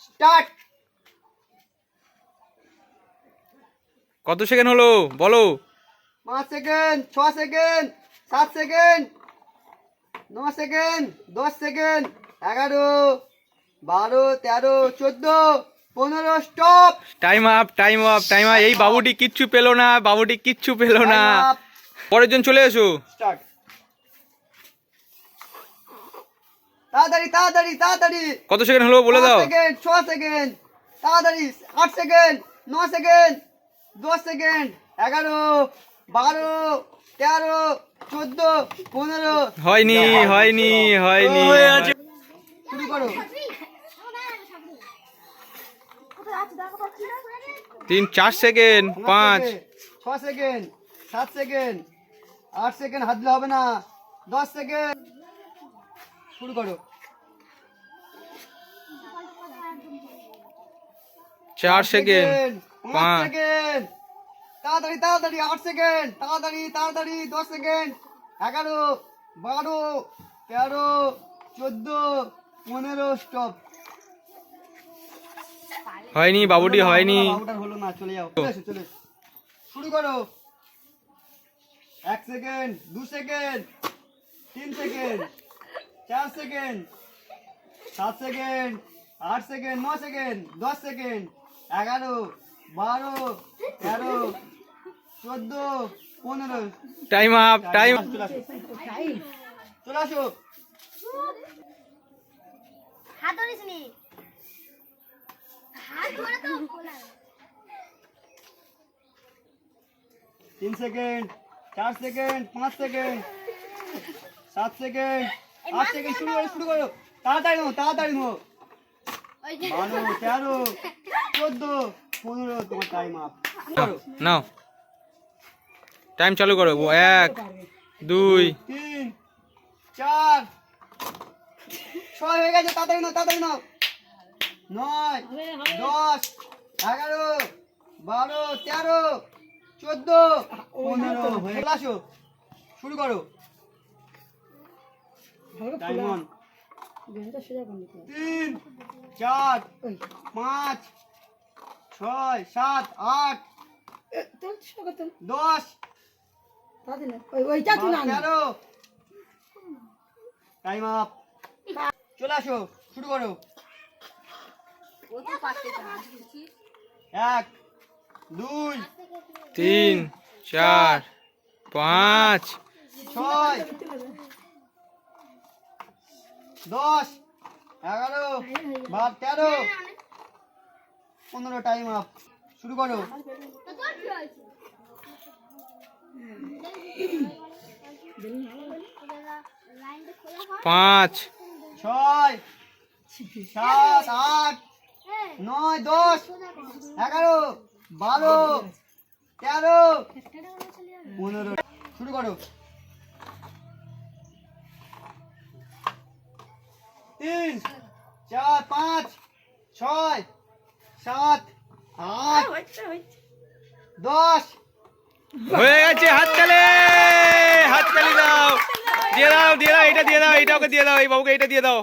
Start. কত second হলো বলো? 5 second, 6 second, 7 second, 9 second, 10 second, 11, 12, 13, 14, 15, stop. Time up time up time up. এই বাবুটি কিচ্ছু পেলো না, বাবুটি কিচ্ছু পেলো না। পরের জন চলে এসো। স্টার্ট। তাড়াতাড়ি তাড়াতাড়ি তাড়াতাড়ি। কত সেকেন্ড হলো বলে 5 দাও। সেকেন্ড, 6 সেকেন্ড, তাড়াতাড়ি 8 সেকেন্ড, 9 সেকেন্ড, 10 সেকেন্ড, 11, 12, 13, 14, 15। হয়নি হয়নি হয়নি। শুরু করো। 3 4 সেকেন্ড, 5 6 সেকেন্ড, 7 সেকেন্ড, 8 সেকেন্ড, হাত দিলে হবে না। 10 সেকেন্ড। শুরু করো। 4 সেকেন্ড, 5 5 সেকেন্ড, তাড়াতাড়ি তাড়াতাড়ি 8 সেকেন্ড, তাড়াতাড়ি তাড়াতাড়ি 10 সেকেন্ড, 11, 12, 13, 14, 15, স্টপ। হয়নি বাবুটি হয়নি। বাবুটার হলো না, চলে যাও। চলে এসো, চলে এসো। শুরু করো। 1 second, 2 second, 3 second, 4 second, 7 second, 8 second, 9 second, 10 second, 11, 12, 13, 14, 15। Time up time. চলে আসো, চলে আসো। হাত ধরিস নি, হাত ধরে তো 3 second, 4 second, 5 second, 7 second, 8 second. শুরু করো, শুরু করো। তাড়াতাড়ি নো, তাড়াতাড়ি নো। ওই যে 12, 13, 14, 15। তোমার টাইম আপ। করো। নাও টাইম চালু করো। 1 2 3, 4, 6 হয়ে গেছে। তাড়াতাড়ি নাও, তাড়াতাড়ি নাও। 9, 10, 11, 12, 13, 14, 15 হয়ে গেল। আসো, শুরু করো। Time on. 3, 4, 5, 6, 7, 8, 10, 13। Time up. চলে আসো, শুরু করো। 1, 2, 3 4 5 6, 10, 11, 12, 13, 15। Time up. শুরু করো। লাইনটা খোলা হয় 5 6, 7, 8, 9, 10, 11, 12, 13, 15। শুরু করো। 3, 4, 5, 6, 7, 8, 10। হয়ে গেছে। হাততালি হাততালি দাও। দিয়ে দাও দিয়ে দাও, এটা দিয়ে দাও, এটা ওকে দিয়ে দাও, এই বাবুকে এটা দিয়ে দাও।